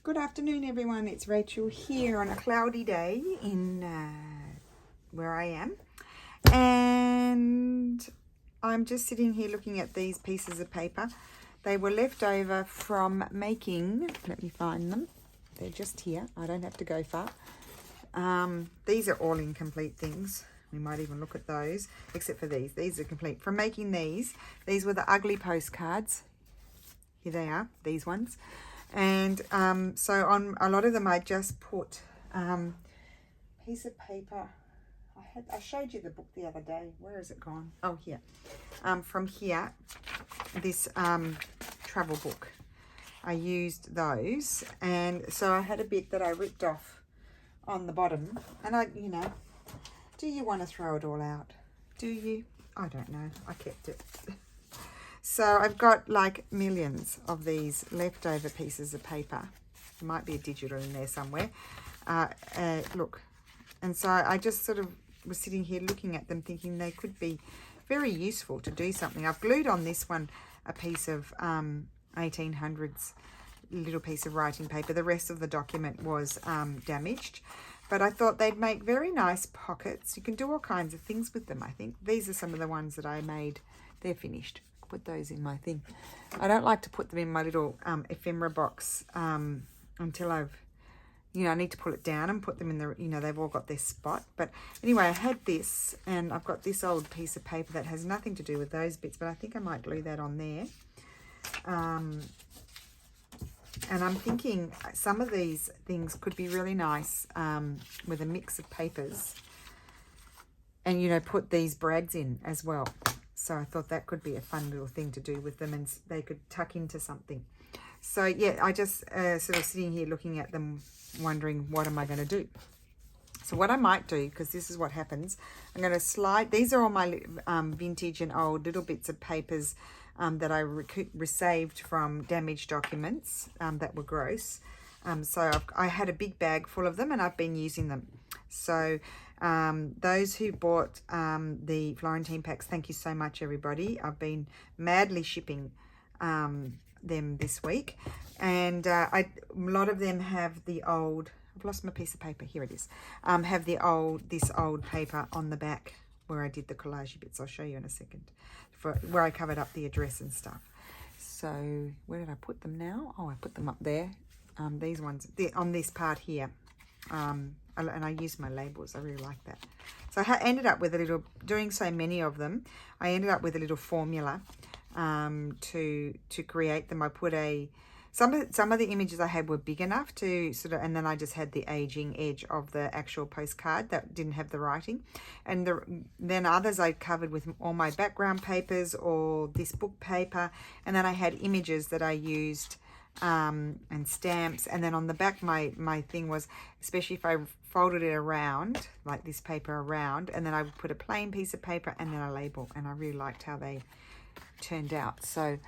Good afternoon, everyone. It's Rachel here on a cloudy day in where I am, and I'm just sitting here looking at these pieces of paper. They were left over from making, let me find them, they're just here, I don't have to go far. These are all incomplete things. We might even look at those, except for these are complete. From making these were the ugly postcards. Here they are, these ones. And so on a lot of them I just put piece of paper. I showed you the book the other day. Where has it gone? Oh, here. From here, this travel book. I used those, and so I had a bit that I ripped off on the bottom, and do you want to throw it all out? Do you? I don't know. I kept it. So I've got like millions of these leftover pieces of paper. There might be a digital in there somewhere. Look. And so I just sort of was sitting here looking at them thinking they could be very useful to do something. I've glued on this one a piece of 1800s little piece of writing paper. The rest of the document was damaged. But I thought they'd make very nice pockets. You can do all kinds of things with them, I think. These are some of the ones that I made. They're finished. Put those in my thing. I don't like to put them in my little ephemera box until I need to pull it down and put them in the, they've all got their spot. But anyway, I had this, and I've got this old piece of paper that has nothing to do with those bits, but I think I might glue that on there. And I'm thinking some of these things could be really nice with a mix of papers, and put these brags in as well. So I thought that could be a fun little thing to do with them, and they could tuck into something. So yeah, I just sort of sitting here looking at them, wondering what am I going to do. So what I might do, because this is what happens, I'm going to slide. These are all my vintage and old little bits of papers that I received from damaged documents that were gross. So I had a big bag full of them, and I've been using them. So those who bought the Florentine packs, thank you so much, everybody. I've been madly shipping them this week, and a lot of them have the old, I've lost my piece of paper, here it is, have this old paper on the back where I did the collage bits. I'll show you in a second, where I covered up the address and stuff. So where did I put them now? Oh, I put them up there. These ones, on this part here. And I use my labels. I really like that. So I ended up with a little, doing so many of them, I ended up with a little formula to create them. I put some of the images I had were big enough to sort of, and then I just had the aging edge of the actual postcard that didn't have the writing. And then others I covered with all my background papers or this book paper. And then I had images that I used and stamps. And then on the back, my thing was, especially if I folded it around, like this paper around, and then I would put a plain piece of paper and then a label. And I really liked how they turned out. So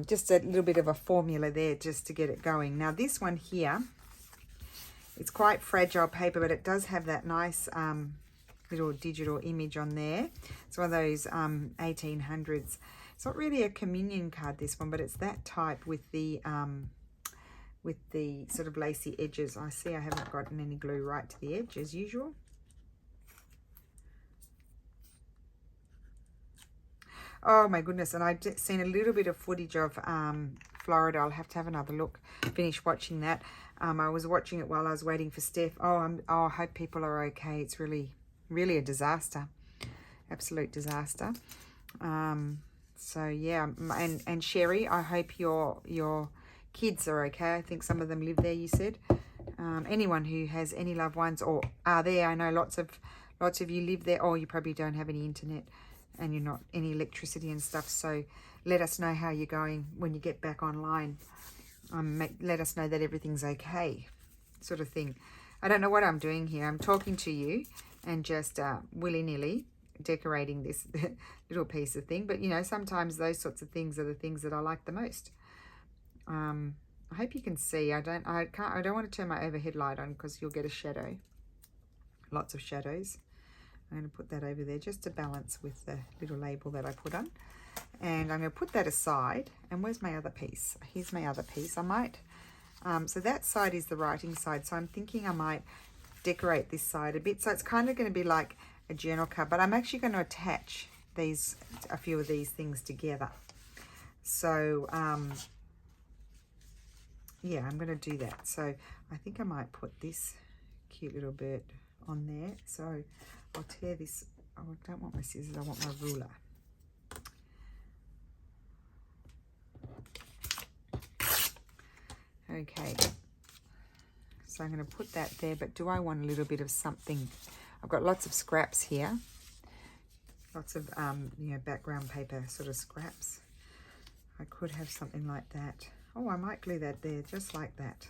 just a little bit of a formula there just to get it going. Now this one here, it's quite fragile paper, but it does have that nice little digital image on there. It's one of those 1800s. It's not really a communion card, this one, but it's that type with the sort of lacy edges. I see I haven't gotten any glue right to the edge as usual. Oh my goodness, and I've seen a little bit of footage of Florida. I'll have to have another look, finish watching that. I was watching it while I was waiting for Steph. I hope people are okay. It's really, really a disaster. Absolute disaster. So yeah, and Sherry, I hope your kids are okay. I think some of them live there, you said. Anyone who has any loved ones or are there, I know lots of you live there, or you probably don't have any internet and you're not any electricity and stuff. So let us know how you're going when you get back online. Let us know that everything's okay, sort of thing. I don't know what I'm doing here. I'm talking to you and just willy-nilly decorating this little piece of thing. But sometimes those sorts of things are the things that I like the most. I hope you can see. I don't want to turn my overhead light on because you'll get a shadow. Lots of shadows. I'm going to put that over there just to balance with the little label that I put on. And I'm going to put that aside. And where's my other piece? Here's my other piece. I might So that side is the writing side. So I'm thinking I might decorate this side a bit. So it's kind of going to be like a journal card, but I'm actually going to attach a few of these things together. So yeah, I'm going to do that. So I think I might put this cute little bird on there. So I'll tear this. I don't want my scissors, I want my ruler. Okay, so I'm going to put that there, but do I want a little bit of something? I've got lots of scraps here, lots of you know, background paper sort of scraps. I could have something like that. Oh, I might glue that there, just like that.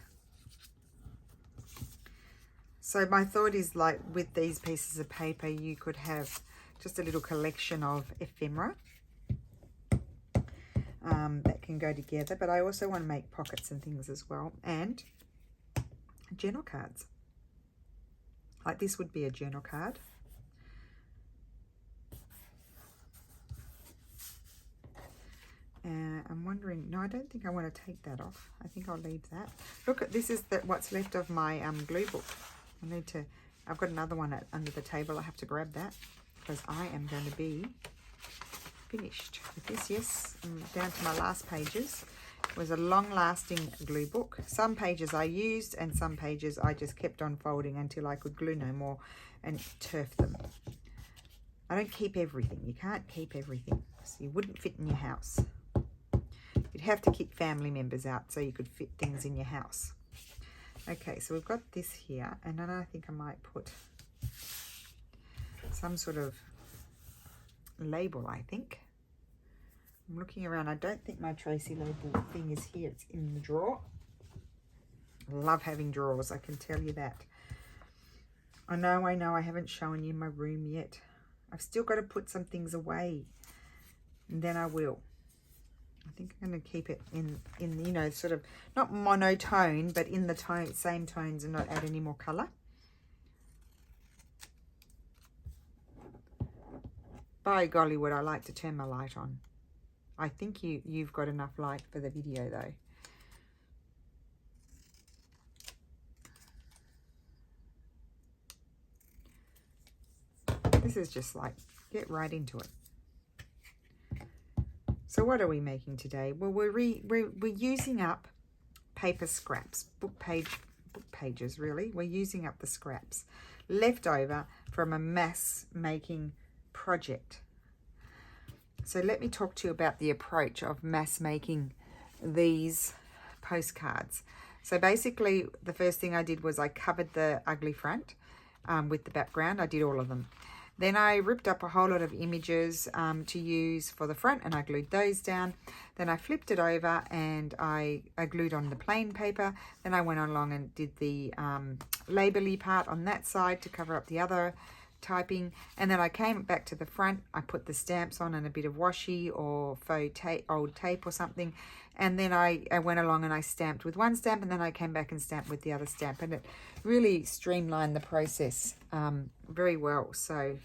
So my thought is, like, with these pieces of paper, you could have just a little collection of ephemera that can go together. But I also want to make pockets and things as well, and journal cards. Like this would be a journal card. I'm wondering, no, I don't think I want to take that off. I think I'll leave that. Look, this is what's left of my glue book. I need to, I've got another one under the table. I have to grab that because I am going to be finished with this. Yes, I'm down to my last pages. It was a long-lasting glue book. Some pages I used and some pages I just kept on folding until I could glue no more and turf them. I don't keep everything. You can't keep everything. So you wouldn't fit in your house. You'd have to keep family members out so you could fit things in your house. Okay, so we've got this here, and then I think I might put some sort of label, I think. I'm looking around. I don't think my tracie label thing is here. It's in the drawer. I love having drawers, I can tell you that. I know I haven't shown you my room yet. I've still got to put some things away, and then I will. I think I'm going to keep it in you know, sort of not monotone, but in the same tones, and not add any more colour. By golly, would I like to turn my light on. I think you've got enough light for the video though. This is just like, get right into it. So what are we making today? Well, we're using up paper scraps, book pages really. We're using up the scraps left over from a mass making project. So let me talk to you about the approach of mass making these postcards. So basically the first thing I did was I covered the ugly front with the background. I did all of them. Then I ripped up a whole lot of images to use for the front, and I glued those down. Then I flipped it over and I glued on the plain paper. Then I went along and did the label-y part on that side to cover up the other typing. And then I came back to the front. I put the stamps on and a bit of washi or faux tape, old tape or something. And then I went along and I stamped with one stamp, and then I came back and stamped with the other stamp. And it really streamlined the process very well. So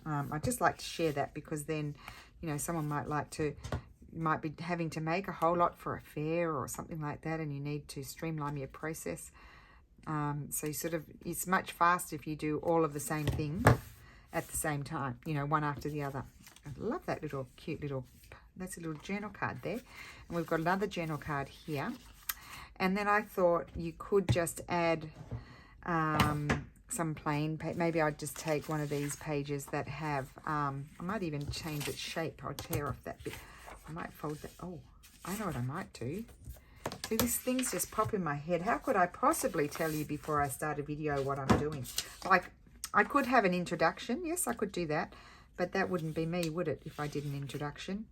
I'd just like to share that, because then, you know, someone might be having to make a whole lot for a fair or something like that, and you need to streamline your process. So you sort of, it's much faster if you do all of the same thing at the same time, you know, one after the other. I love that little cute little, that's a little journal card there. And we've got another journal card here. And then I thought you could just add some plain paper. Maybe I'd just take one of these pages that have, I might even change its shape. I'll tear off that bit. I might fold that. Oh, I know what I might do. See, these things just pop in my head. How could I possibly tell you before I start a video what I'm doing? Like, I could have an introduction. Yes, I could do that. But that wouldn't be me, would it, if I did an introduction?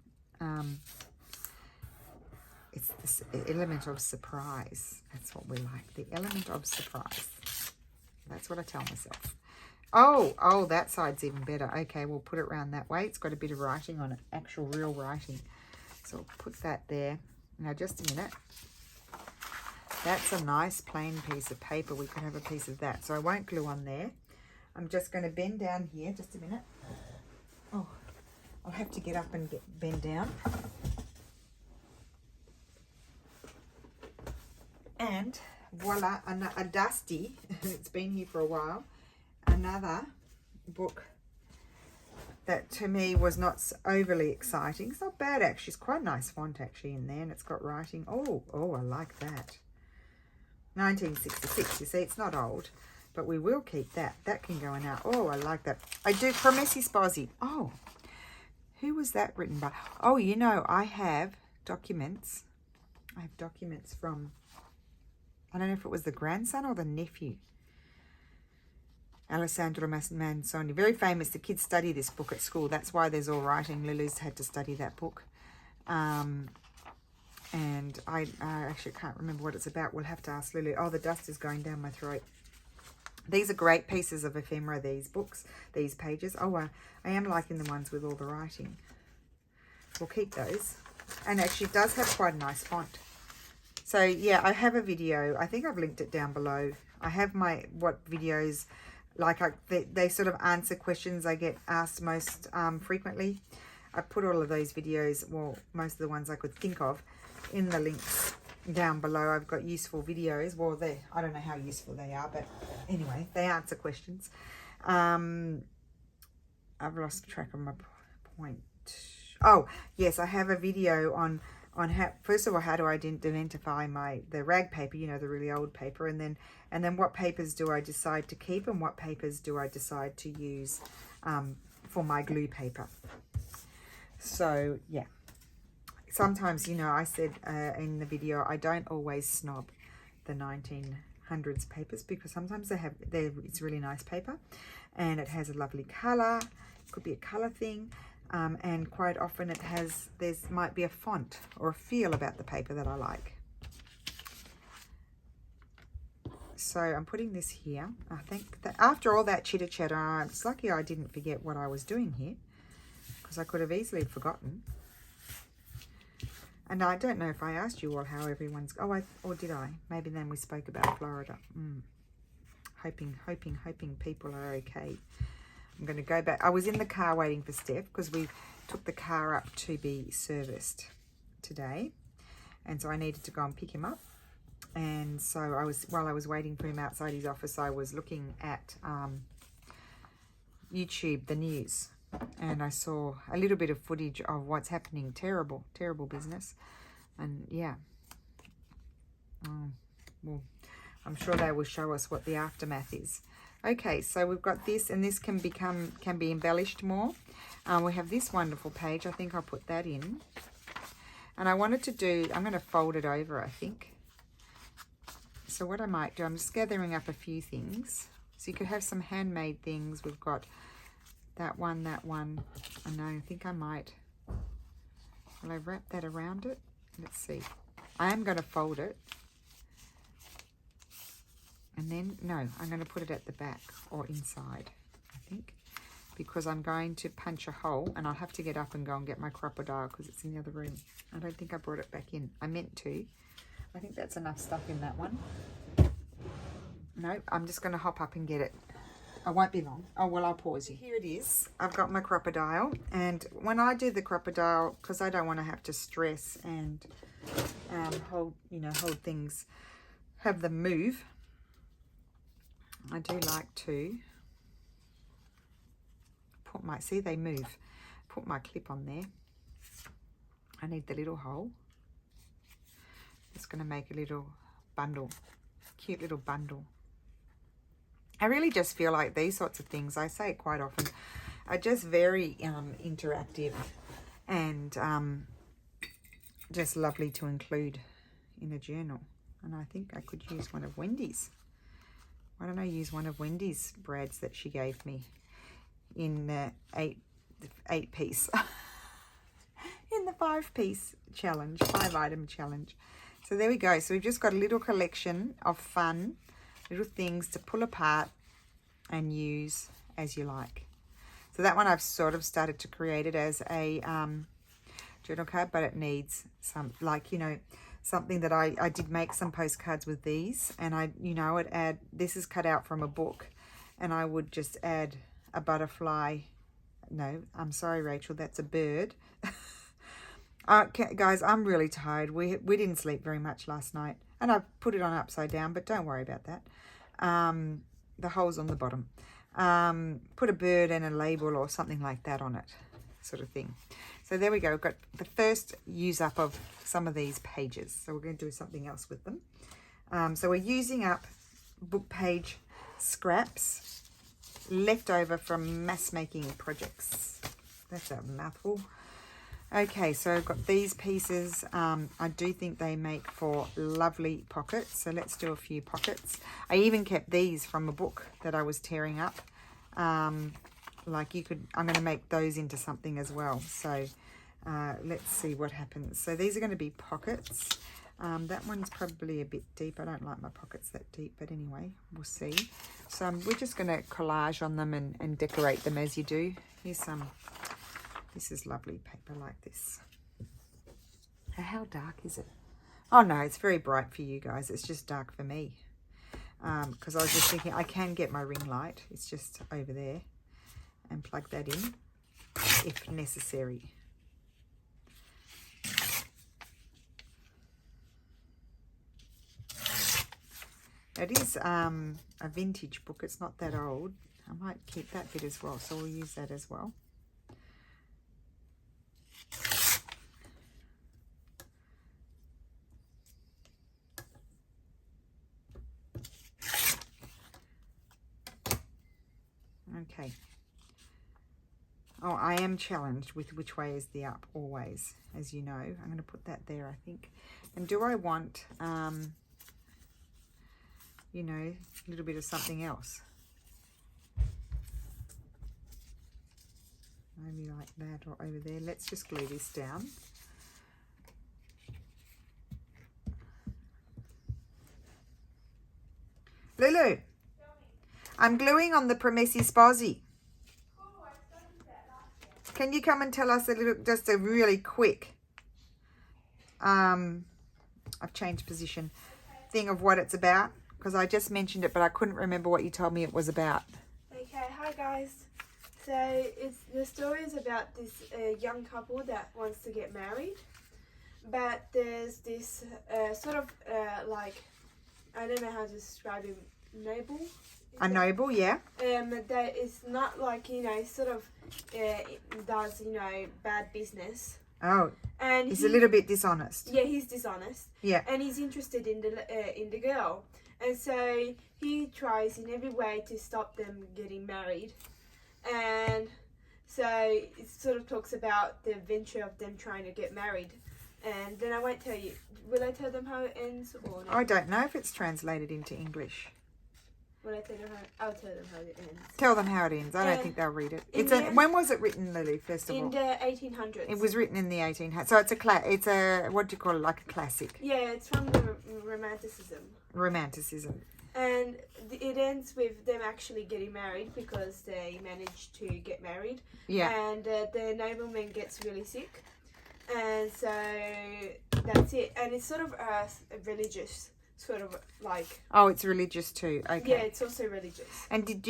It's this element of surprise. That's what we like. The element of surprise. That's what I tell myself. Oh, that side's even better. Okay, we'll put it around that way. It's got a bit of writing on it, actual real writing. So I'll put that there. Now, just a minute. That's a nice plain piece of paper. We could have a piece of that. So I won't glue on there. I'm just going to bend down here. Just a minute. Oh, I'll have to get up and bend down. And voila, a dusty, it's been here for a while, another book that to me was not overly exciting. It's not bad actually, it's quite a nice font actually in there, and it's got writing. Oh, I like that. 1966, you see, it's not old, but we will keep that. That can go in our, oh, I like that. I do, from Missy Spozzy. Oh, who was that written by? Oh, you know, I have documents. I have documents from, I don't know if it was the grandson or the nephew. Alessandro Manzoni, very famous. The kids study this book at school. That's why there's all writing. Lulu's had to study that book. And I actually can't remember what it's about. We'll have to ask Lulu. Oh, the dust is going down my throat. These are great pieces of ephemera, these books, these pages. Oh, I am liking the ones with all the writing. We'll keep those. And actually it does have quite a nice font. So, yeah, I have a video. I think I've linked it down below. I have my, what videos, like they sort of answer questions I get asked most frequently. I put all of those videos, well, most of the ones I could think of, in the links down below. I've got useful videos. Well, I don't know how useful they are, but anyway, they answer questions. I've lost track of my point. Oh, yes, I have a video on how, first of all, how to identify the rag paper, you know, the really old paper, and then what papers do I decide to keep and what papers do I decide to use for my glue paper. So, yeah. Sometimes, you know, I said in the video, I don't always snob the 1900s papers because sometimes it's really nice paper and it has a lovely colour. It could be a colour thing. And quite often might be a font or a feel about the paper that I like. So I'm putting this here. I think that after all that chitter chatter, it's lucky I didn't forget what I was doing here because I could have easily forgotten. And I don't know if I asked you all how everyone's... Oh, or did I? Maybe then we spoke about Florida. Hoping people are okay. I'm going to go back. I was in the car waiting for Steph because we took the car up to be serviced today. And so I needed to go and pick him up. And so while I was waiting for him outside his office, I was looking at YouTube, the news. And I saw a little bit of footage of what's happening. Terrible business. And yeah. Well, I'm sure they will show us what the aftermath is. Okay, so we've got this, and this can be embellished more. We have this wonderful page. I think I'll put that in. And I wanted to do, I'm going to fold it over, I think. So what I might do, I'm just gathering up a few things. So you could have some handmade things. We've got that one. I know, I think I might. Will I wrap that around it? Let's see. I am going to fold it. And then, no, I'm going to put it at the back or inside, I think. Because I'm going to punch a hole and I'll have to get up and go and get my crocodile because it's in the other room. I don't think I brought it back in. I meant to. I think that's enough stuff in that one. No, I'm just going to hop up and get it. I won't be long. Oh, well, I'll pause you. Here it is. I've got my crocodile. And when I do the crocodile, because I don't want to have to stress and hold things, have them move, I do like to put my, see they move, put my clip on there. I need the little hole. Just going to make a little bundle, cute little bundle. I really just feel like these sorts of things, I say it quite often, are just very interactive and just lovely to include in a journal. And I think I could use one of Wendy's. Why don't I use one of Wendy's brads that she gave me in the eight piece, in the 5-piece challenge, 5-item challenge. So there we go. So we've just got a little collection of fun little things to pull apart and use as you like. So that one I've sort of started to create it as a journal card, but it needs some, like, you know, something that I did make some postcards with these, and I'd add, this is cut out from a book, and I would just add a butterfly. No, I'm sorry, Rachel, that's a bird. Guys, I'm really tired. We didn't sleep very much last night. And I've put it on upside down, but don't worry about that. The hole's on the bottom. Put a bird and a label or something like that on it, sort of thing. So there we go. We've got the first use up of some of these pages. So we're going to do something else with them. So we're using up book page scraps left over from mass making projects. That's a mouthful. Okay, so I've got these pieces. I do think they make for lovely pockets. So let's do a few pockets. I even kept these from a book that I was tearing up. Like you could, I'm going to make those into something as well. So let's see what happens. So these are going to be pockets. That one's probably a bit deep. I don't like my pockets that deep, but anyway, we'll see. So we're just going to collage on them and decorate them as you do. Here's some. This is lovely paper like this. How dark is it? Oh no, it's very bright for you guys. It's just dark for me. Because I was just thinking I can get my ring light. It's just over there. And plug that in if necessary. It is a vintage book. It's not that old. I might keep that bit as well. So we'll use that as well. Okay. Oh, I am challenged with which way is the up always, as you know. I'm going to put that there, I think. And do I want, you know, a little bit of something else? Maybe like that or over there. Let's just glue this down. Lulu, I'm gluing on the Promessi Sposi. Can you come and tell us a little, just a really quick, I've changed position, thing of what it's about? Because I just mentioned it, but I couldn't remember what you told me it was about. Okay, hi guys. So the story is about this young couple that wants to get married, but there's this sort of like, I don't know how to describe him, noble. A noble, yeah. That is not like, you know, sort of does, you know, bad business. Oh, and he's a little bit dishonest. Yeah, he's dishonest. Yeah. And he's interested in the girl. And so he tries in every way to stop them getting married. And so it sort of talks about the adventure of them trying to get married. And then I won't tell you. Will I tell them how it ends or not? I don't know if it's translated into English. Will I tell them how? I'll tell them how it ends. Tell them how it ends. I don't think they'll read it. It's when was it written, Lily? First of all, in the 1800s. It was written in the 1800s. So it's a what do you call it? Like a classic. Yeah, it's from the Romanticism. Romanticism. And it ends with them actually getting married because they managed to get married. Yeah. And the nobleman gets really sick, and so that's it. And it's sort of a religious. Sort of like, oh, it's religious too. Okay. Yeah, it's also religious. And did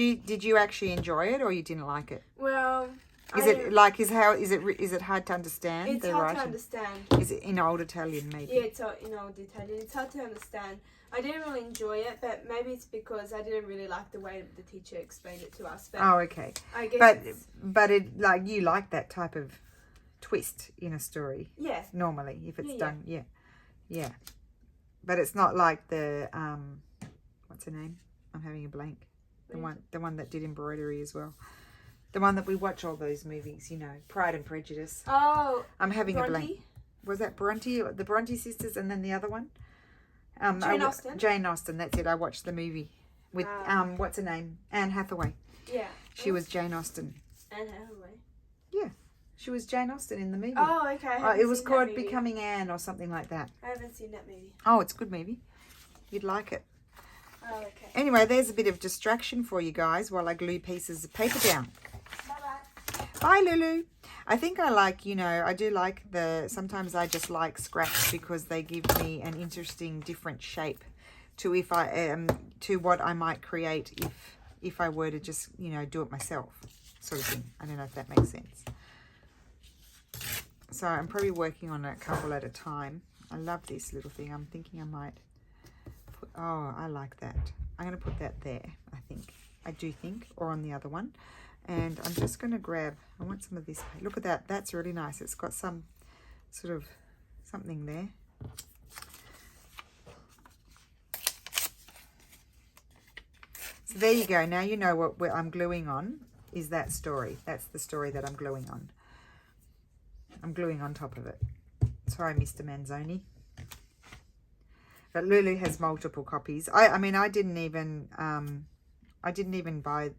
you actually enjoy it or you didn't like it? Well, is it hard to understand? It's hard to understand. Is it in old Italian maybe? Yeah, it's in old Italian. It's hard to understand. I didn't really enjoy it, but maybe it's because I didn't really like the way the teacher explained it to us. But oh, okay. I guess but it like you like that type of twist in a story. Yeah. Normally, if it's done, yeah. But it's not like the what's her name? I'm having a blank. The one that did embroidery as well. The one that we watch all those movies, you know, Pride and Prejudice. Oh, I'm having Bronte? a blank. Was that Bronte? The Bronte sisters, and then the other one? Jane Austen. Jane Austen. That's it. I watched the movie with what's her name? Anne Hathaway. Yeah. She was Jane Austen. Anne Hathaway. Yeah. She was Jane Austen in the movie. Oh, okay. It was called Becoming Anne or something like that. I haven't seen that movie. Oh, it's a good movie. You'd like it. Oh, okay. Anyway, there's a bit of distraction for you guys while I glue pieces of paper down. Bye-bye. Bye, Lulu. I think I like, you know, I do like sometimes I just like scraps because they give me an interesting different shape to to what I might create if I were to just, you know, do it myself sort of thing. I don't know if that makes sense. So I'm probably working on a couple at a time. I love this little thing. I'm thinking I might put, oh, I like that. I'm going to put that there, I think. I do think, or on the other one. And I'm just going to grab, I want some of this. Look at that. That's really nice. It's got some sort of something there. So there you go. Now you know what I'm gluing on is that story. That's the story that I'm gluing on. I'm gluing on top of it. Sorry, Mr. Manzoni. But Lulu has multiple copies. I mean, I didn't even buy,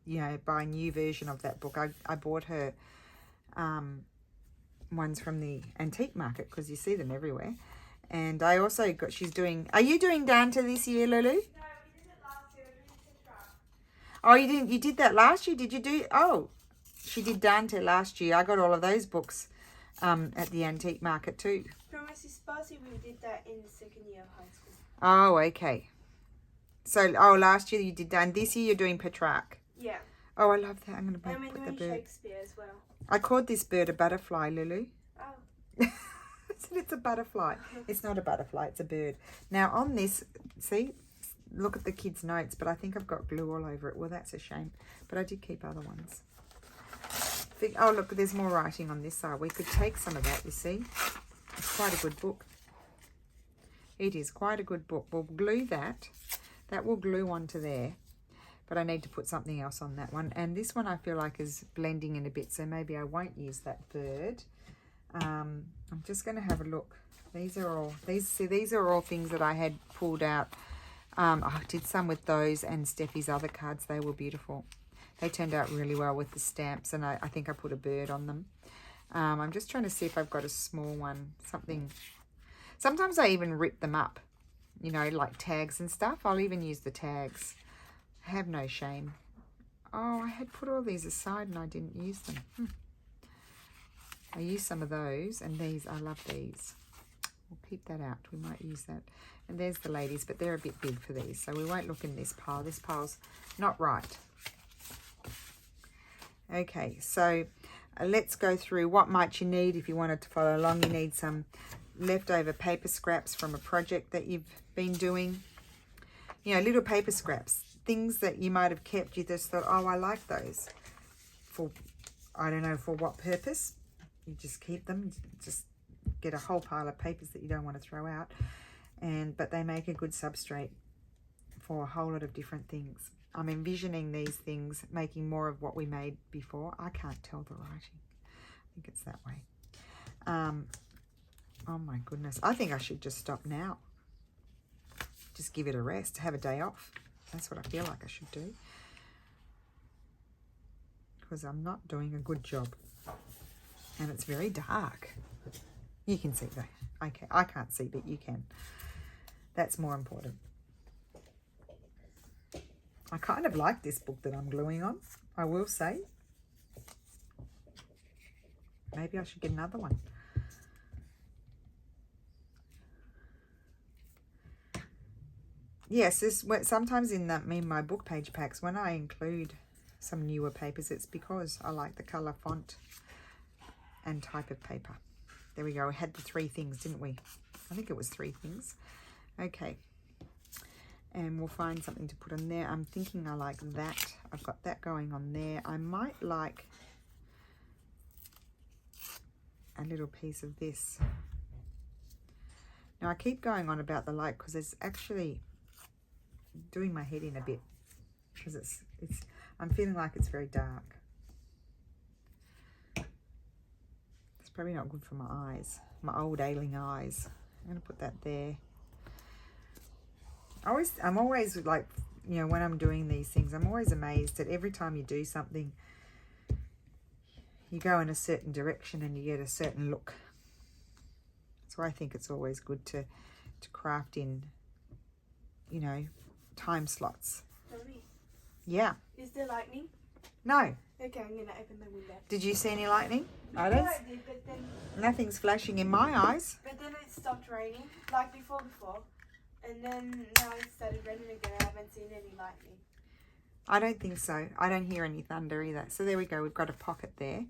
buy a new version of that book. I bought her ones from the antique market because you see them everywhere. And I also got, are you doing Dante this year, Lulu? No, we did it last year. We did Petra. Oh, you did that last year? Did you do, oh, she did Dante last year. I got all of those books at the antique market too. From Mrs. Sparsi, we did that in the second year of high school. Oh, okay. So, last year you did that, and this year you're doing Petrarch. Yeah. Oh, I love that. I'm going to And we're put the doing bird. Shakespeare as well. I called this bird a butterfly, Lulu. Oh. I said it's a butterfly. It's not a butterfly, it's a bird. Now on this, see, look at the kids' notes, but I think I've got glue all over it. Well, that's a shame, but I did keep other ones. Oh, look, there's more writing on this side. We could take some of that, you see. It's quite a good book. It is quite a good book. We'll glue that. That will glue onto there. But I need to put something else on that one. And this one I feel like is blending in a bit, so maybe I won't use that bird. I'm just going to have a look. These are all things that I had pulled out. I did some with those and Steffi's other cards. They were beautiful. They turned out really well with the stamps, and I think I put a bird on them. I'm just trying to see if I've got a small one, something. Sometimes I even rip them up, like tags and stuff. I'll even use the tags. I have no shame. Oh, I had put all these aside and I didn't use them. I used some of those, and these, I love these. We'll keep that out. We might use that. And there's the ladies, but they're a bit big for these, so we won't look in this pile. This pile's not right. Okay, so let's go through what might you need if you wanted to follow along. You need some leftover paper scraps from a project that you've been doing. Little paper scraps, things that you might have kept. You just thought, oh, I like those. For, I don't know for what purpose. You just keep them. Just get a whole pile of papers that you don't want to throw out. But they make a good substrate for a whole lot of different things. I'm envisioning these things making more of what we made before. I can't tell the writing. I think it's that way. Oh my goodness. I think I should just stop now. Just give it a rest. Have a day off. That's what I feel like I should do. Because I'm not doing a good job. And it's very dark. You can see though. Okay, I can't see, but you can. That's more important. I kind of like this book that I'm gluing on, I will say. Maybe I should get another one. Yes, sometimes in my book page packs, when I include some newer papers, it's because I like the colour, font, and type of paper. There we go. We had the 3 things, didn't we? I think it was 3 things. Okay. And we'll find something to put on there. I'm thinking I like that. I've got that going on there. I might like a little piece of this. Now I keep going on about the light because it's actually doing my head in a bit, because I'm feeling like it's very dark. It's probably not good for my eyes, my old ailing eyes. I'm going to put that there. I'm always like, when I'm doing these things, I'm always amazed that every time you do something, you go in a certain direction and you get a certain look. So I think it's always good to craft in, time slots. Mommy, Yeah. is there lightning? No. Okay, I'm going to open the window. Did you see any lightning? I did, but then Nothing's flashing in my eyes. it stopped raining, like before. And then now it started raining again. I haven't seen any lightning. I don't think so. I don't hear any thunder either. So there we go. We've got a pocket there.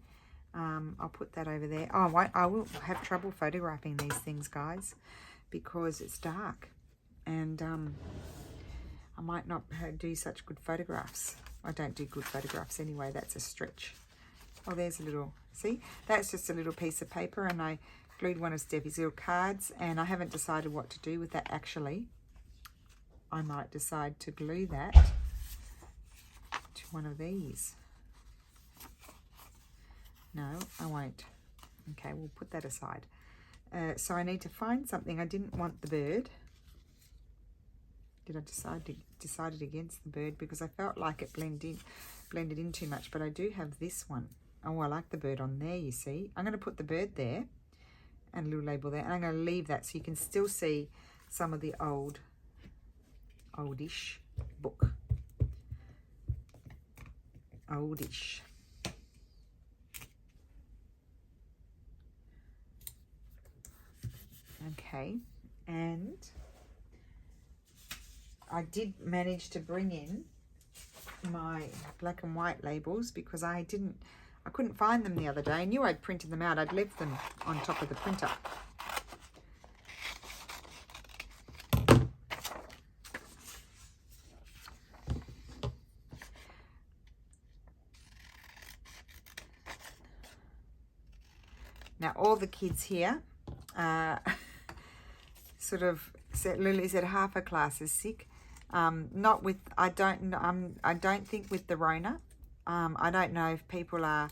I'll put that over there. Oh, I will have trouble photographing these things, guys, because it's dark. And I might not do such good photographs. I don't do good photographs anyway. That's a stretch. Oh, there's a little, see? That's just a little piece of paper, and I glued one of Steffi's little cards, and I haven't decided what to do with that actually. I might decide to glue that to one of these. No, I won't. Okay, we'll put that aside. So I need to find something. I didn't want the bird. Did I decided against the bird because I felt like it blended in too much, but I do have this one. Oh, I like the bird on there, you see. I'm going to put the bird there and a little label there, and I'm going to leave that so you can still see some of the oldish book. Oldish. Okay, and I did manage to bring in my black and white labels because I couldn't find them the other day. I knew I'd printed them out. I'd left them on top of the printer. Now all the kids here sort of said, Lily said half a class is sick. Not with, I don't think with the Rona. I don't know if people are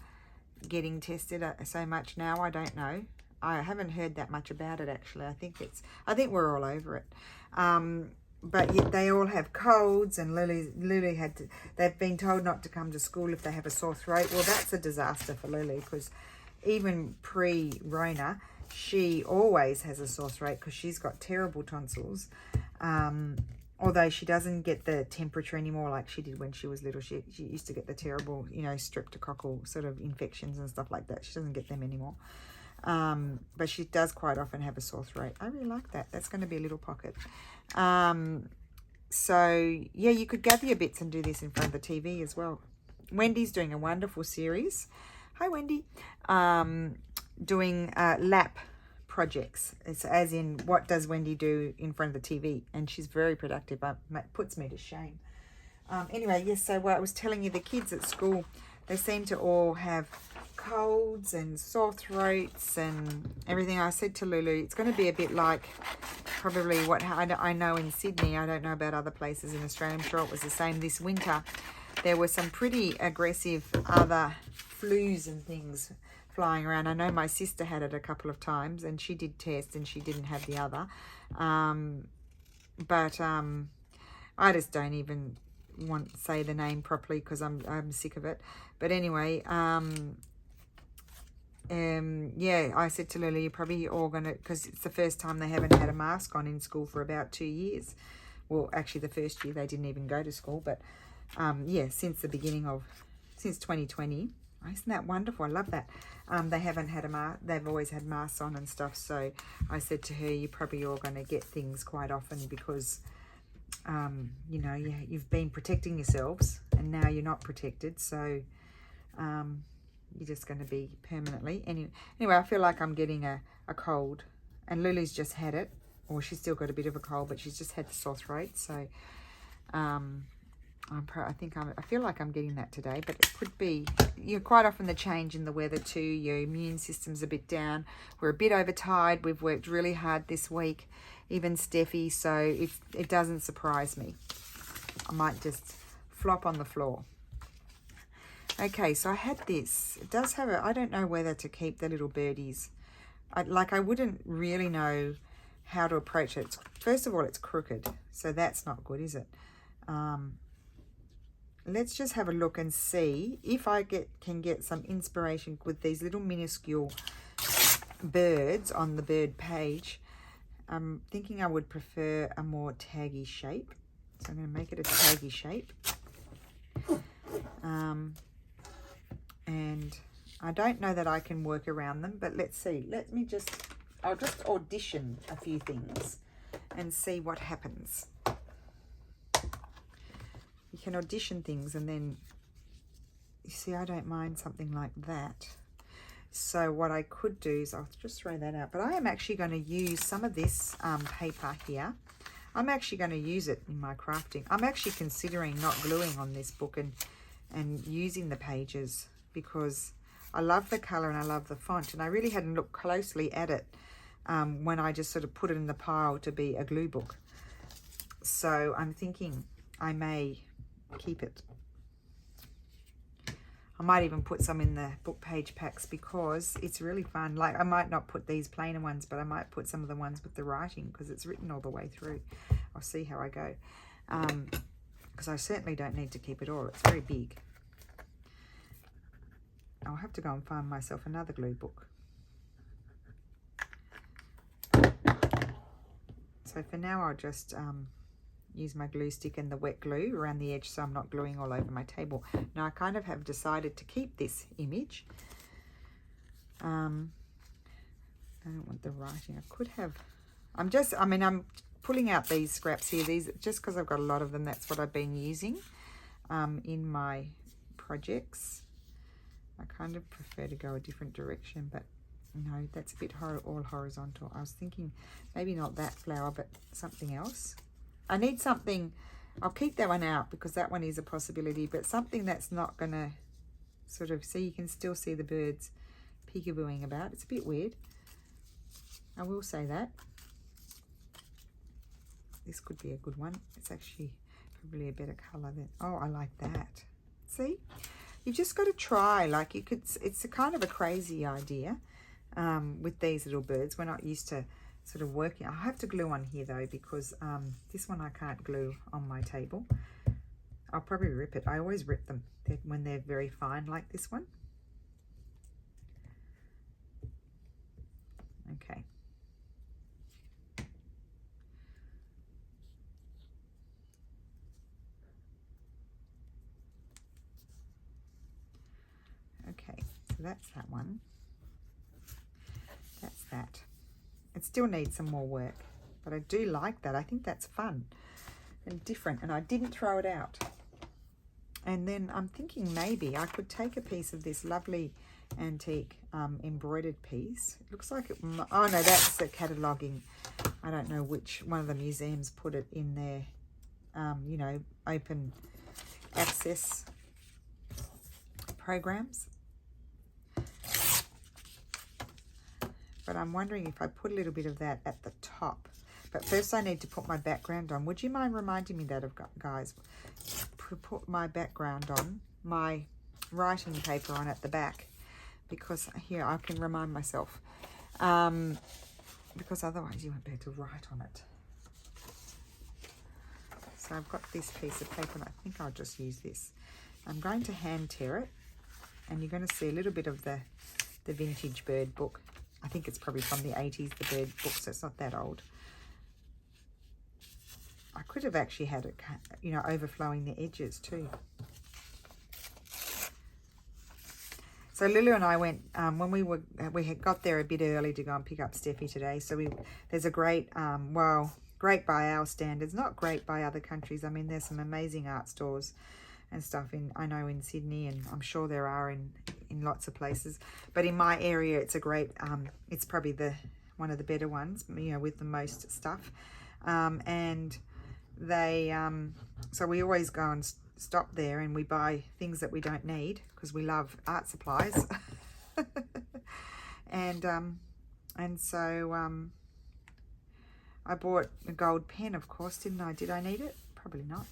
getting tested so much now. I don't know. I haven't heard that much about it actually. I think we're all over it. But yet they all have colds, and Lily they've been told not to come to school if they have a sore throat. Well, that's a disaster for Lily because even pre-Rona, she always has a sore throat because she's got terrible tonsils. Although she doesn't get the temperature anymore like she did when she was little. She used to get the terrible, streptococcal sort of infections and stuff like that. She doesn't get them anymore. But she does quite often have a sore throat. I really like that. That's going to be a little pocket. So, yeah, you could gather your bits and do this in front of the TV as well. Wendy's doing a wonderful series. Hi, Wendy. Doing lap projects. It's as in, what does Wendy do in front of the TV? And she's very productive. It puts me to shame. Anyway, yes, so what I was telling you, the kids at school, they seem to all have colds and sore throats and everything. I said to Lulu, it's going to be a bit like probably what I know in Sydney. I don't know about other places in Australia. I'm sure it was the same this winter. There were some pretty aggressive other flus and things flying around. I know my sister had it a couple of times and she did test and she didn't have the other. But I just don't even want to say the name properly because I'm sick of it. But anyway, yeah, I said to Lily, you're probably all going to, because it's the first time they haven't had a mask on in school for about 2 years. Well, actually the first year they didn't even go to school, but yeah, since 2020. Isn't that wonderful? I love that. They haven't had a mask. They've always had masks on and stuff. So I said to her, you're probably all going to get things quite often because, you've been protecting yourselves and now you're not protected. So you're just going to be permanently. Anyway, I feel like I'm getting a cold. And Lily's just had it. Or she's still got a bit of a cold, but she's just had the sore throat. So I feel like I'm getting that today, but it could be, quite often the change in the weather too, your immune system's a bit down. We're a bit overtired. We've worked really hard this week, even Steffi, so it doesn't surprise me. I might just flop on the floor. Okay, so I had this. It does have I don't know whether to keep the little birdies. I wouldn't really know how to approach it. First of all, it's crooked, so that's not good, is it? Let's just have a look and see if I can get some inspiration with these little minuscule birds on the bird page. I'm thinking I would prefer a more taggy shape. So I'm going to make it a taggy shape. And I don't know that I can work around them, but let's see. I'll just audition a few things and see what happens. You can audition things and then, you see, I don't mind something like that. So what I could do is I'll just throw that out. But I am actually going to use some of this paper here. I'm actually going to use it in my crafting. I'm actually considering not gluing on this book and using the pages, because I love the colour and I love the font, and I really hadn't looked closely at it when I just sort of put it in the pile to be a glue book. So I'm thinking I may keep it. I might even put some in the book page packs because it's really fun. Like, I might not put these plainer ones, but I might put some of the ones with the writing because it's written all the way through. I'll see how I go. Because I certainly don't need to keep it all. It's very big. I'll have to go and find myself another glue book. So for now, I'll just use my glue stick and the wet glue around the edge so I'm not gluing all over my table. Now I kind of have decided to keep this image. I don't want the writing. I could have, I'm pulling out these scraps here. These just because I've got a lot of them. That's what I've been using in my projects. I kind of prefer to go a different direction, but no, that's a bit all horizontal. I was thinking maybe not that flower, but something else. I need something, I'll keep that one out because that one is a possibility, but something that's not going to sort of, see, you can still see the birds peekabooing about. It's a bit weird. I will say that. This could be a good one. It's actually probably a better colour than, oh, I like that. See? You've just got to try. Like, you could, it's a kind of a crazy idea with these little birds. We're not used to sort of working. I have to glue on here though, because this one I can't glue on my table. I'll probably rip it. I always rip them when they're very fine like this one. Okay. Okay, so that's that one. That's that. It still needs some more work, but I do like that. I think that's fun and different, and I didn't throw it out. And then I'm thinking maybe I could take a piece of this lovely antique embroidered piece. It looks like it, oh no, that's the cataloguing. I don't know which one of the museums put it in their, you know, open access programs. But I'm wondering if I put a little bit of that at the top. But first I need to put my background on. Would you mind reminding me that, guys? Put my background on, my writing paper on at the back. Because here I can remind myself. Because otherwise you won't be able to write on it. So I've got this piece of paper and I think I'll just use this. I'm going to hand tear it. And you're going to see a little bit of the vintage bird book. I think it's probably from the 80s, the bird book, so it's not that old. I could have actually had it, you know, overflowing the edges too. So Lulu and I went, when we had got there a bit early to go and pick up Steffi today. So there's a great, well, great by our standards, not great by other countries. I mean, there's some amazing art stores and stuff I know in Sydney, and I'm sure there are in lots of places, but in my area it's a great it's probably one of the better ones, you know, with the most stuff, and they so we always go and stop there and we buy things that we don't need because we love art supplies. and so I bought a gold pen, of course, didn't I? Did I need it? Probably not.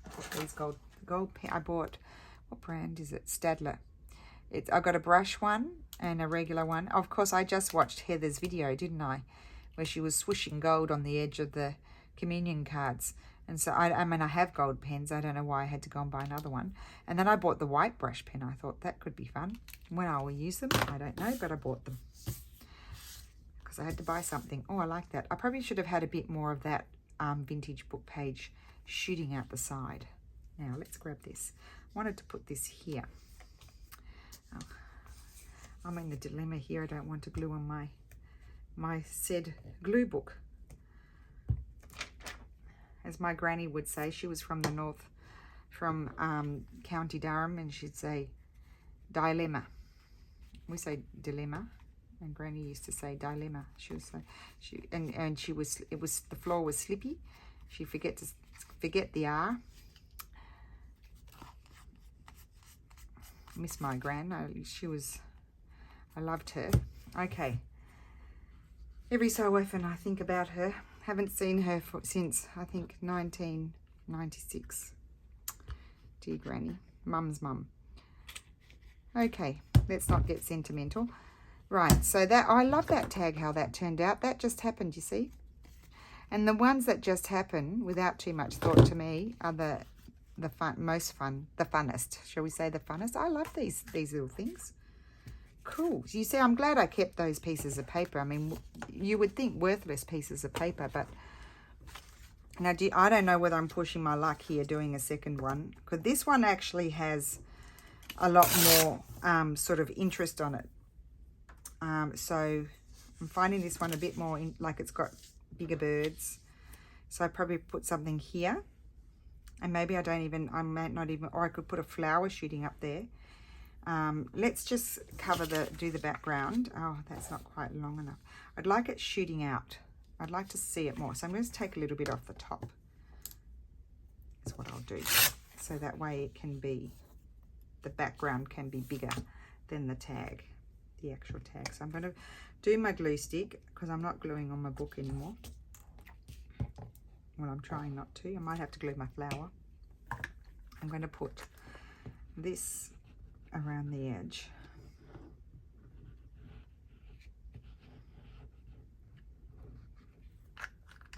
I bought these gold pen. I bought, what brand is it? Stadler. I got a brush one and a regular one. Of course, I just watched Heather's video, didn't I? Where she was swooshing gold on the edge of the communion cards. And so, I mean, I have gold pens. I don't know why I had to go and buy another one. And then I bought the white brush pen. I thought that could be fun. When I will use them, I don't know, but I bought them. Because I had to buy something. Oh, I like that. I probably should have had a bit more of that vintage book page shooting out the side. Now, let's grab this. I wanted to put this here. Oh, I'm in the dilemma here. I don't want to glue on my said glue book. As my granny would say, she was from the north, from County Durham, and she'd say dilemma. We say dilemma. And Granny used to say dilemma. She was so the floor was slippy. She forget the R. Miss my gran. I loved her. Okay. Every so often I think about her. Haven't seen her since I think 1996. Dear Granny. Mum's mum. Okay, let's not get sentimental. Right, so that I love that tag, how that turned out. That just happened, you see. And the ones that just happen without too much thought to me are the funnest. Shall we say the funnest? I love these little things. Cool. So you see, I'm glad I kept those pieces of paper. I mean, you would think worthless pieces of paper, but now I don't know whether I'm pushing my luck here doing a second one, because this one actually has a lot more sort of interest on it. So I'm finding this one a bit more like it's got bigger birds. So I probably put something here, and maybe I might not even, or I could put a flower shooting up there. Let's just do the background. Oh, that's not quite long enough. I'd like it shooting out. I'd like to see it more. So I'm going to take a little bit off the top. That's what I'll do. So that way it can be, the background can be bigger than the tag, the actual tag. So I'm going to do my glue stick, because I'm not gluing on my book anymore. Well, I'm trying not to. I might have to glue my flower. I'm going to put this around the edge.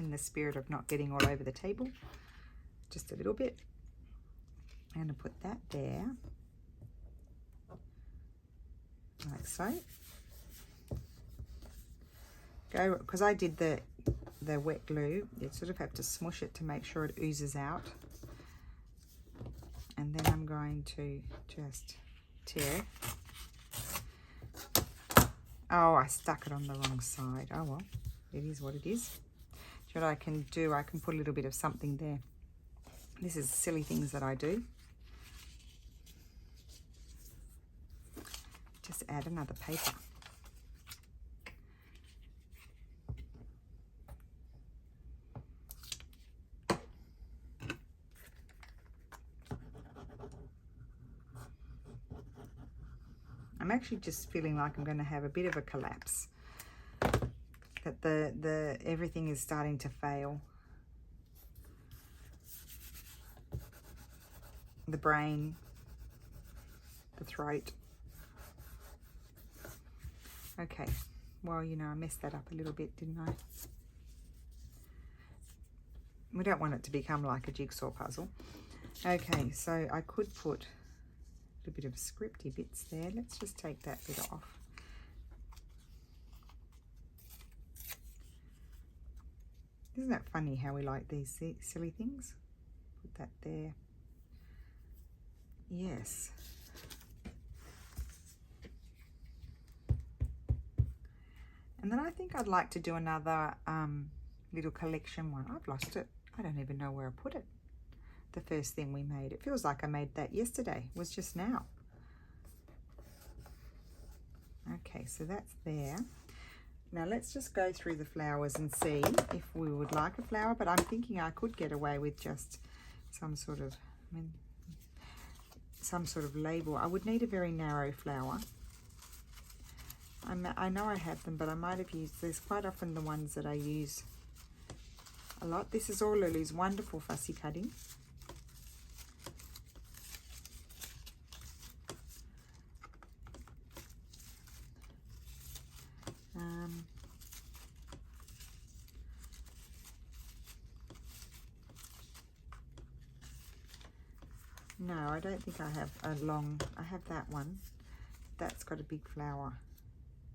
In the spirit of not getting all over the table, just a little bit. I'm going to put that there, like so. Because I did the wet glue, you sort of have to smush it to make sure it oozes out. And then I'm going to just tear. Oh, I stuck it on the wrong side. Oh well, it is what it is. What I can do, I can put a little bit of something there. This is silly things that I do. Just add another paper. I'm actually just feeling like I'm going to have a bit of a collapse. That everything is starting to fail. The brain, the throat. Okay, well, you know, I messed that up a little bit, didn't I? We don't want it to become like a jigsaw puzzle. Okay, so I could put a bit of scripty bits there. Let's just take that bit off. Isn't that funny how we like these silly things? Put that there. Yes. And then I think I'd like to do another little collection one. I've lost it. I don't even know where I put it. The first thing we made. It feels like I made that yesterday. It was just now. Okay, so that's there. Now let's just go through the flowers and see if we would like a flower, but I'm thinking I could get away with just some sort of, some sort of label. I would need a very narrow flower. I know I have them, but I might have used, there's quite often the ones that I use a lot. This is all Lulu's wonderful fussy cutting. No, I don't think I have a long, I have that one. That's got a big flower.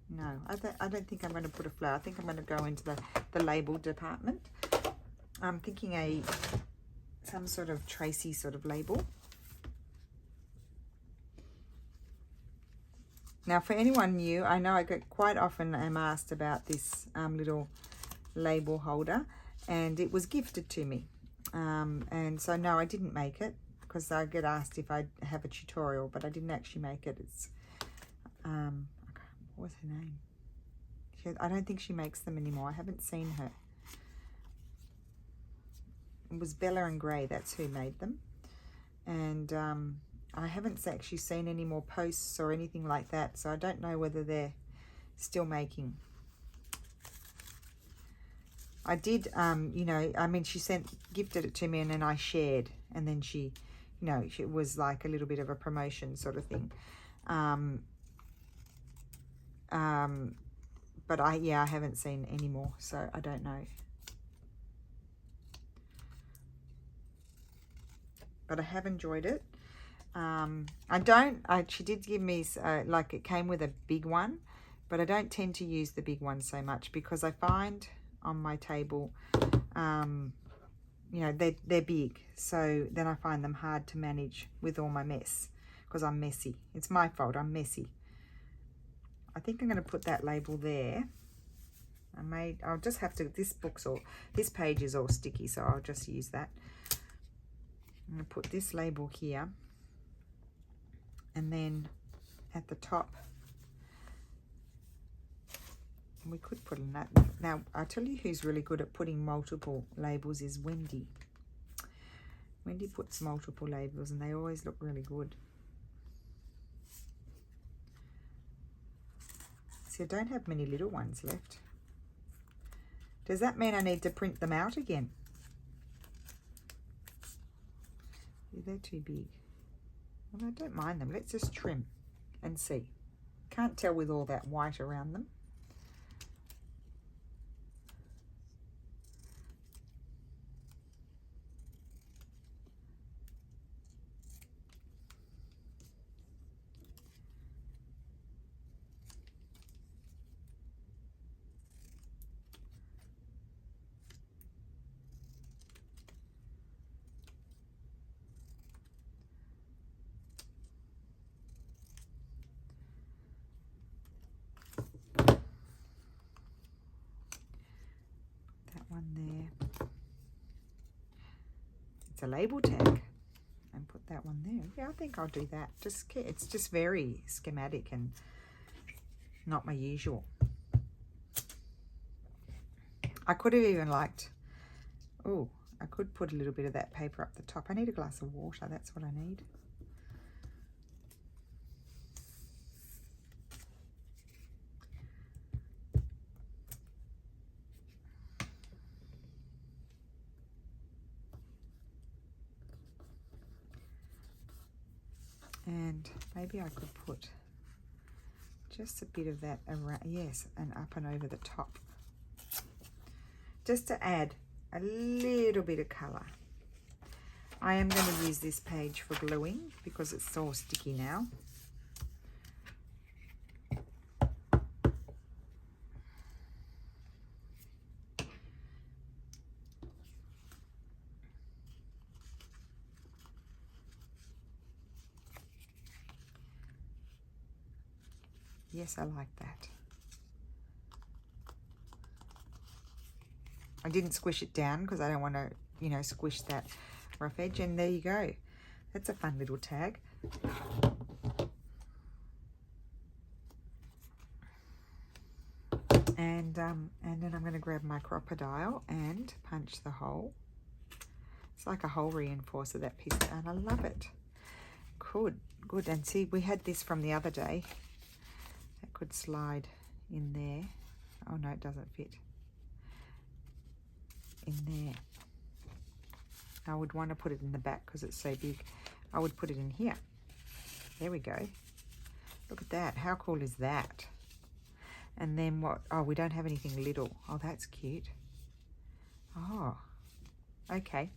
No, I don't think I'm going to put a flower. I think I'm going to go into the label department. I'm thinking some sort of tracie sort of label. Now, for anyone new, I know I get quite often am asked about this little label holder, and it was gifted to me. And so, no, I didn't make it, because I get asked if I have a tutorial, but I didn't actually make it. It's, what was her name? I don't think she makes them anymore. I haven't seen her. It was Bella and Gray, that's who made them. And I haven't actually seen any more posts or anything like that, so I don't know whether they're still making. I did, you know, I mean, she gifted it to me, and then I shared, and then she, you know, it was like a little bit of a promotion sort of thing. But I haven't seen any more, so I don't know. But I have enjoyed it. She did give me, like, it came with a big one, but I don't tend to use the big one so much, because I find on my table, you know, they're big, so then I find them hard to manage with all my mess, because I'm messy. It's my fault, I'm messy. I think I'm going to put that label there. I'll just have to, this page is all sticky, so I'll just use that. I'm going to put this label here, and then at the top, we could put in that. Now, I'll tell you who's really good at putting multiple labels is Wendy. Wendy puts multiple labels, and they always look really good. See, I don't have many little ones left. Does that mean I need to print them out again? Yeah, they're too big. Well, I don't mind them. Let's just trim and see. Can't tell with all that white around them. There, it's a label tag, and put that one there. Yeah, I think I'll do that. It's just very schematic and not my usual. I could have even liked, I could put a little bit of that paper up the top. I need a glass of water, that's what I need. And maybe I could put just a bit of that around, yes, and up and over the top, just to add a little bit of colour. I am going to use this page for gluing because it's all sticky now. Yes, I like that. I didn't squish it down because I don't want to, you know, squish that rough edge. And there you go. That's a fun little tag. And then I'm going to grab my crocodile and punch the hole. It's like a hole reinforcer, that piece, and I love it. Good. And see, we had this from the other day. That could slide in there. Oh no, it doesn't fit in there. I would want to put it in the back because it's so big. I would put it in here. There we go. Look at that. How cool is that? And then what? Oh, we don't have anything little. Oh, that's cute. Oh, okay.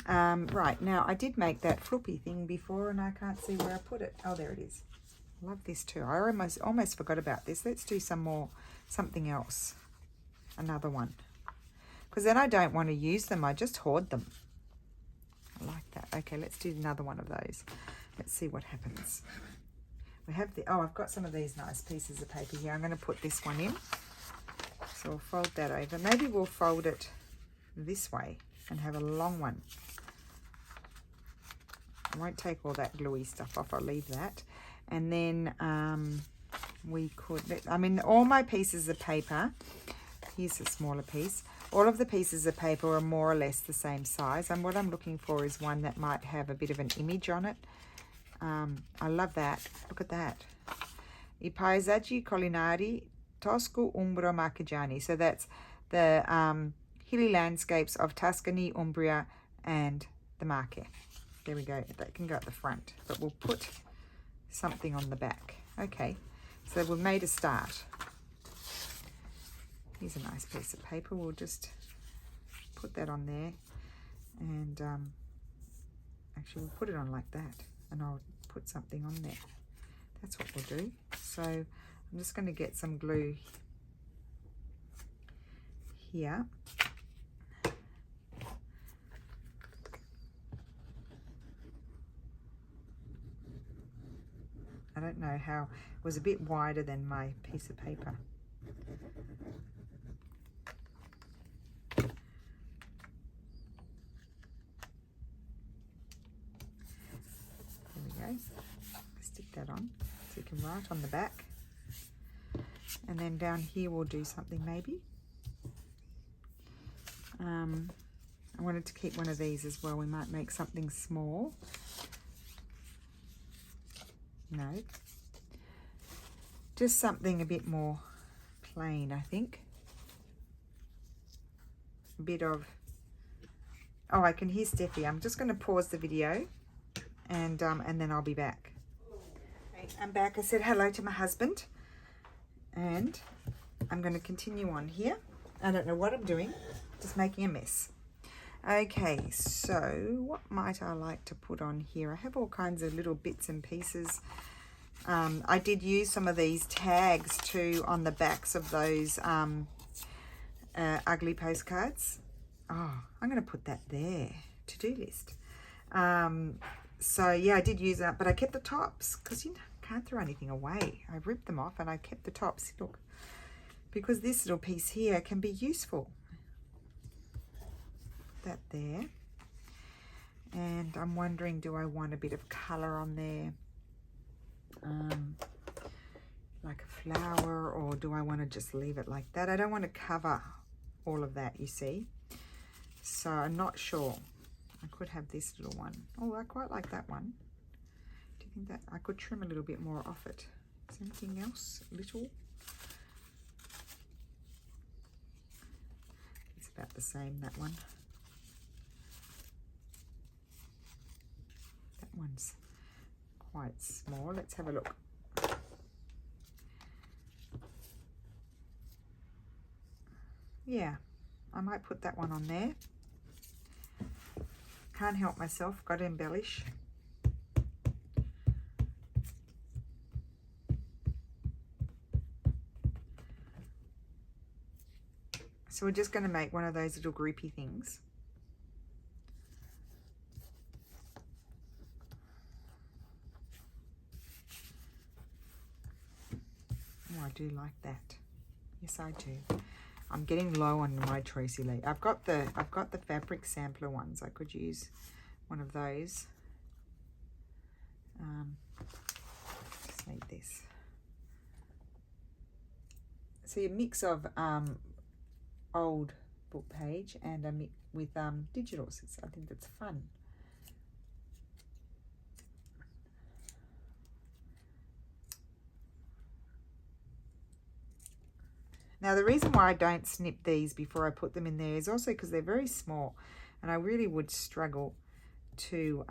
Right, now I did make that floppy thing before and I can't see where I put it. Oh, there it is. Love this too. I almost forgot about this. Let's do something else. Another one. Because then I don't want to use them. I just hoard them. I like that. Okay, let's do another one of those. Let's see what happens. We have I've got some of these nice pieces of paper here. I'm going to put this one in. So we'll fold that over. Maybe we'll fold it this way and have a long one. I won't take all that gluey stuff off. I'll leave that. And then we could, I mean, all my pieces of paper, here's a smaller piece. All of the pieces of paper are more or less the same size. And what I'm looking for is one that might have a bit of an image on it. I love that. Look at that. I paesaggi collinari Tosco Umbro Marchigiani. So that's the hilly landscapes of Tuscany, Umbria, and the Marche. There we go. That can go at the front, but we'll put something on the back. Okay, so we've made a start. Here's a nice piece of paper. We'll just put that on there, and actually we'll put it on like that, and I'll put something on there. That's what we'll do. So I'm just going to get some glue here. I don't know how, it was a bit wider than my piece of paper. There we go. Stick that on so you can write on the back. And then down here we'll do something maybe. I wanted to keep one of these as well. We might make something small. No, just something a bit more plain, I think. A bit of, oh, I can hear Steffi. I'm just going to pause the video and then I'll be back. Okay, I'm back. I said hello to my husband and I'm going to continue on here. I don't know what I'm doing, just making a mess. Okay, so what might I like to put on here? I have all kinds of little bits and pieces. I did use some of these tags too on the backs of those ugly postcards. Oh, I'm going to put that there. To-do list. So yeah, I did use that, but I kept the tops because you can't throw anything away. I ripped them off and I kept the tops. Look, because this little piece here can be useful. That there, and I'm wondering, do I want a bit of color on there, like a flower, or do I want to just leave it like that? I don't want to cover all of that, you see, so I'm not sure. I could have this little one. Oh, I quite like that one. Do you think that I could trim a little bit more off it? Is there anything else little? It's about the same, that one. One's quite small. Let's have a look. Yeah, I might put that one on there. Can't help myself, got to embellish. So we're just going to make one of those little groupy things. I do like that. Yes, I do. I'm getting low on my tracie lace. I've got the fabric sampler ones. I could use one of those. Just need this. So a mix of old book page and a mix with digitals. I think that's fun. Now the reason why I don't snip these before I put them in there is also because they're very small and I really would struggle to,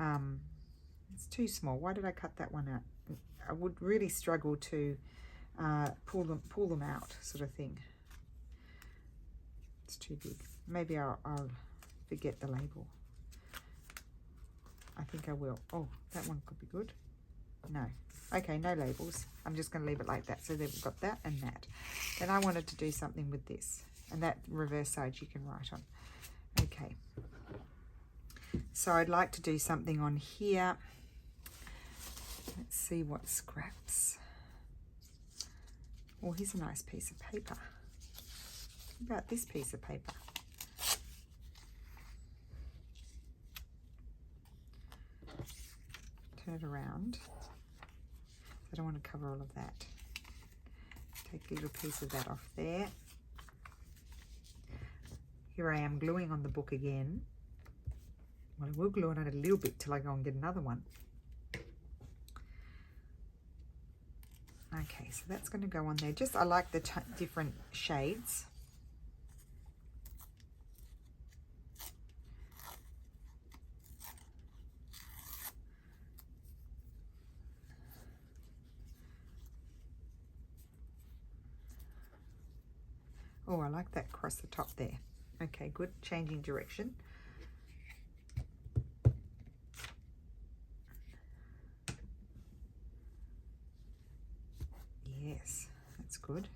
it's too small. Why did I cut that one out? I would really struggle to pull them out, sort of thing. It's too big. Maybe I'll forget the label. I think I will. Oh, that one could be good. No. Okay, no labels. I'm just going to leave it like that. So they've got that and that. Then I wanted to do something with this. And that reverse side you can write on. Okay. So I'd like to do something on here. Let's see what scraps. Oh, here's a nice piece of paper. What about this piece of paper? Turn it around. I don't want to cover all of that. Take a little piece of that off there. Here I am gluing on the book again. Well, I will glue on it a little bit till I go and get another one. Okay, so that's going to go on there. Just, I like the different shades. Oh, I like that across the top there. Okay, good. Changing direction. Yes, that's good.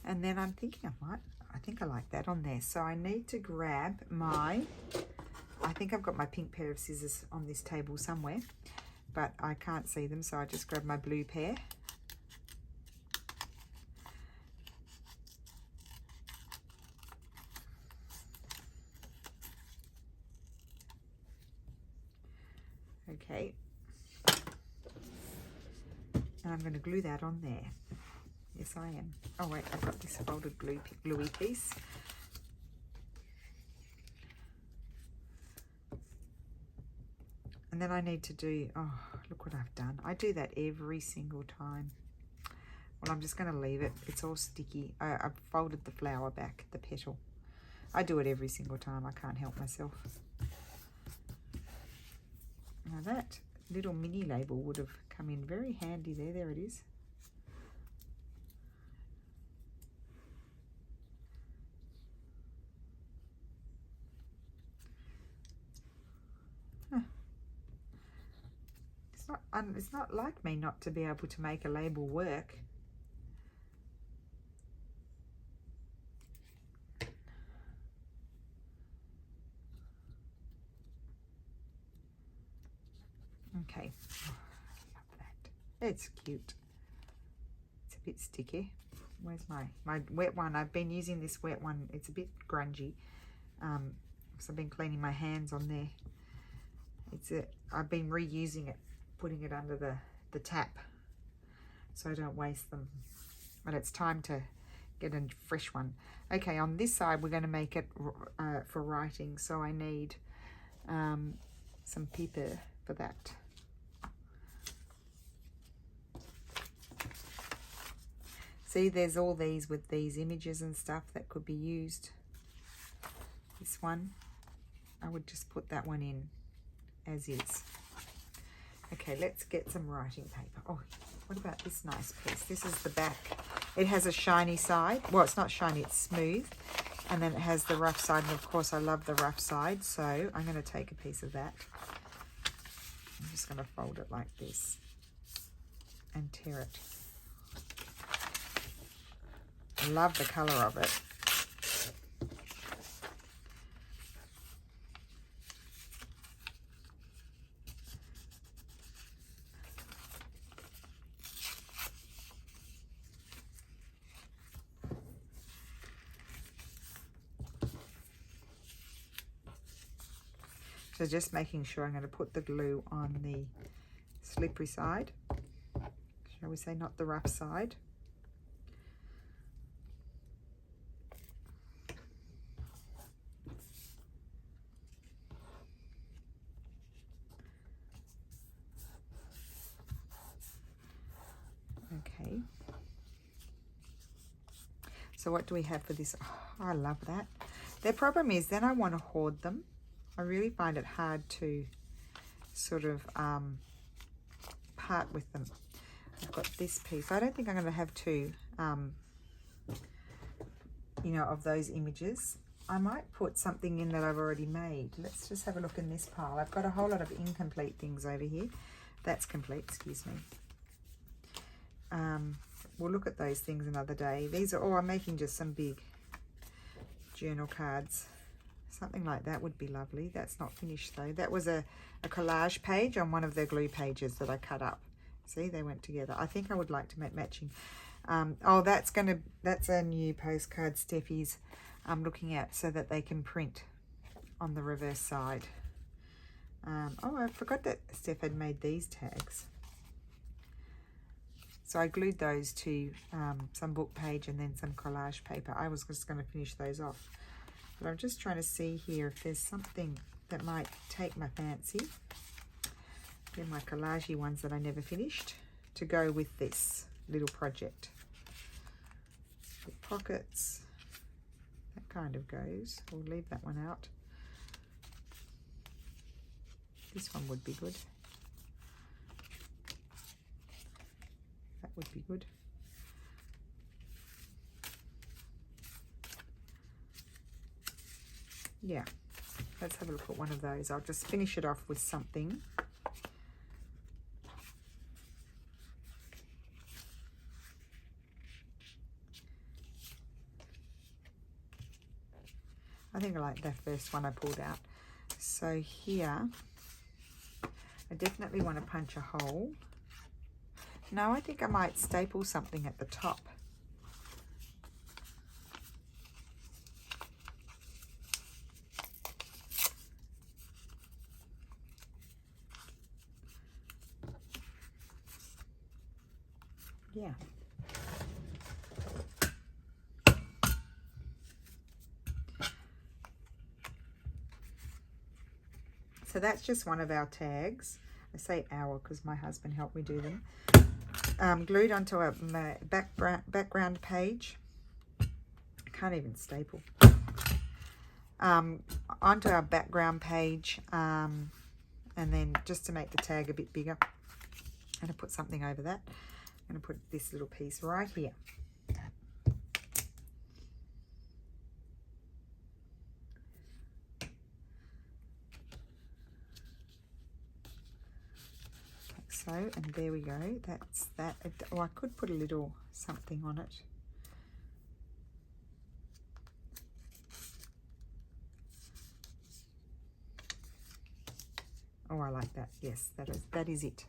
And then I'm thinking I think I like that on there. So I need to grab I think I've got my pink pair of scissors on this table somewhere, but I can't see them, so I just grab my blue pair. Okay, and I'm going to glue that on there. Yes, I am. Oh wait, I've got this folded gluey piece. And then I need to do, oh, look what I've done. I do that every single time. Well, I'm just going to leave it. It's all sticky. I've folded the flower back, the petal. I do it every single time. I can't help myself. Now that little mini label would have come in very handy there. There it is. Huh. It's not like me not to be able to make a label work. Okay, oh, I love that. It's cute. It's a bit sticky. Where's my wet one? I've been using this wet one. It's a bit grungy. So I've been cleaning my hands on there. I've been reusing it, putting it under the tap, so I don't waste them. But it's time to get a fresh one. Okay, on this side we're going to make it for writing, so I need some paper for that. See, there's all these with these images and stuff that could be used. This one, I would just put that one in as is. Okay, let's get some writing paper. Oh, what about this nice piece? This is the back. It has a shiny side. Well, it's not shiny, it's smooth. And then it has the rough side. And of course, I love the rough side. So I'm going to take a piece of that. I'm just going to fold it like this and tear it. I love the colour of it. So just making sure I'm going to put the glue on the slippery side. Shall we say not the rough side? Okay. So what do we have for this? Oh, I love that. The problem is then I want to hoard them. I really find it hard to sort of part with them. I've got this piece. I don't think I'm going to have two, you know, of those images. I might put something in that I've already made. Let's just have a look in this pile. I've got a whole lot of incomplete things over here. That's complete, excuse me. We'll look at those things another day. These are, oh, I'm making just some big journal cards. Something like that would be lovely. That's not finished though. That was a collage page on one of the glue pages that I cut up. See, they went together. I think I would like to make matching. Oh, that's a new postcard Steffi's looking at so that they can print on the reverse side. Oh, I forgot that Steph had made these tags. So I glued those to some book page and then some collage paper. I was just going to finish those off. But I'm just trying to see here if there's something that might take my fancy. They're my collagey ones that I never finished to go with this little project. The pockets, that kind of goes. We'll leave that one out. This one would be good. That would be good. Yeah, let's have a look at one of those. I'll just finish it off with something. I think I like the first one I pulled out. So here, I definitely want to punch a hole. No, I think I might staple something at the top. Yeah. So that's just one of our tags. I say our because my husband helped me do them. Glued onto a background page. I can't even staple. Onto our background page, and then just to make the tag a bit bigger, I'm going to put something over that. I'm going to put this little piece right here. So, and there we go, that's that. Oh, I could put a little something on it. Oh, I like that. Yes, that is it.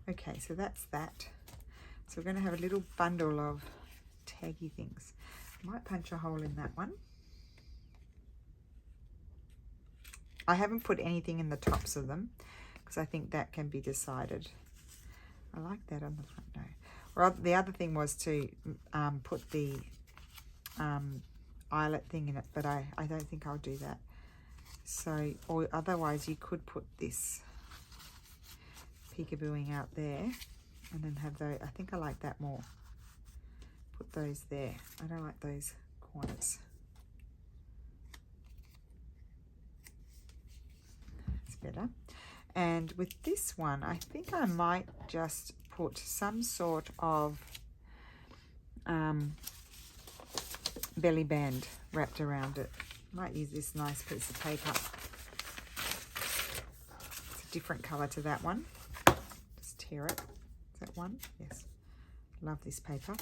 Okay, so that's that. So we're going to have a little bundle of taggy things. I might punch a hole in that one. I haven't put anything in the tops of them because I think that can be decided. I like that on the front though. Or the other thing was to put the eyelet thing in it, but I don't think I'll do that. So, or otherwise you could put this peekabooing out there and then have those. I think I like that more. Put those there. I don't like those corners. It's better. And with this one, I think I might just put some sort of belly band wrapped around it. Might use this nice piece of paper. It's a different colour to that one. Just tear it. Is that one? Yes. Love this paper.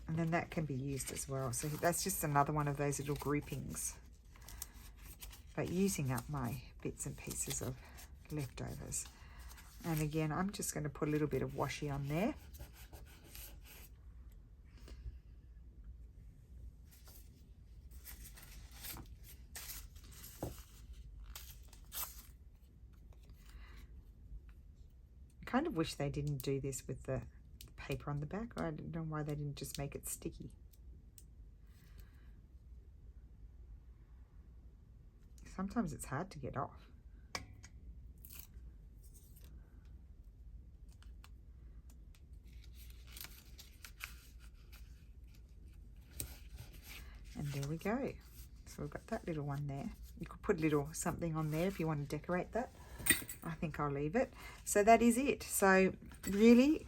And then that can be used as well. So that's just another one of those little groupings. But using up my bits and pieces of leftovers. And again, I'm just going to put a little bit of washi on there. I kind of wish they didn't do this with the paper on the back. I don't know why they didn't just make it sticky. Sometimes it's hard to get off. And there we go. So we've got that little one there. You could put a little something on there if you want to decorate that. I think I'll leave it. So that is it. So really,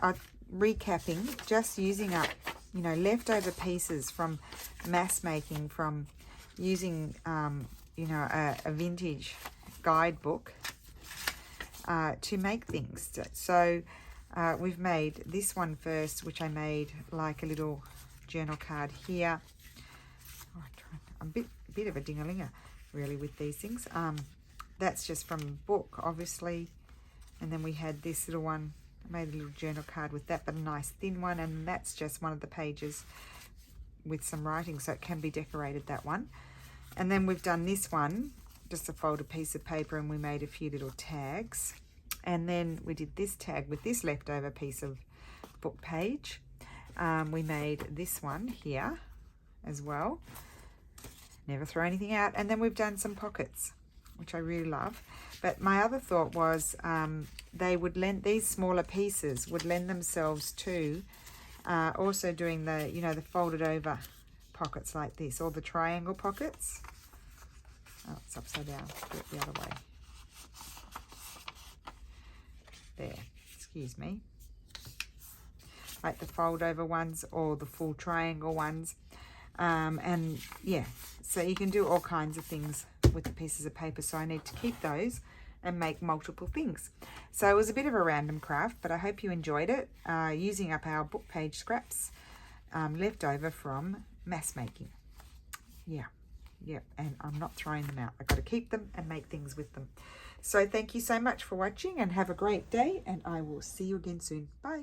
recapping, just using up, you know, leftover pieces from mass making, from using, you know, a vintage guidebook, to make things. So we've made this one first, which I made like a little journal card here. Oh, I'm a bit of a ding-a-linger really with these things. That's just from a book, obviously. And then we had this little one. I made a little journal card with that, but a nice thin one, and that's just one of the pages with some writing, so it can be decorated, that one. And then we've done this one, just a folded piece of paper, and we made a few little tags. And then we did this tag with this leftover piece of book page. We made this one here as well. Never throw anything out. And then we've done some pockets, which I really love. But my other thought was these smaller pieces would lend themselves to also doing the, the folded over pockets like this, or the triangle pockets. Oh, it's upside down. Do it the other way. There, excuse me. Like the fold over ones or the full triangle ones. And yeah, so you can do all kinds of things with the pieces of paper. So I need to keep those and make multiple things. So it was a bit of a random craft, but I hope you enjoyed it, using up our book page scraps left over from mass making. Yeah, and I'm not throwing them out. I've got to keep them and make things with them. So thank you so much for watching, and have a great day, and I will see you again soon. Bye.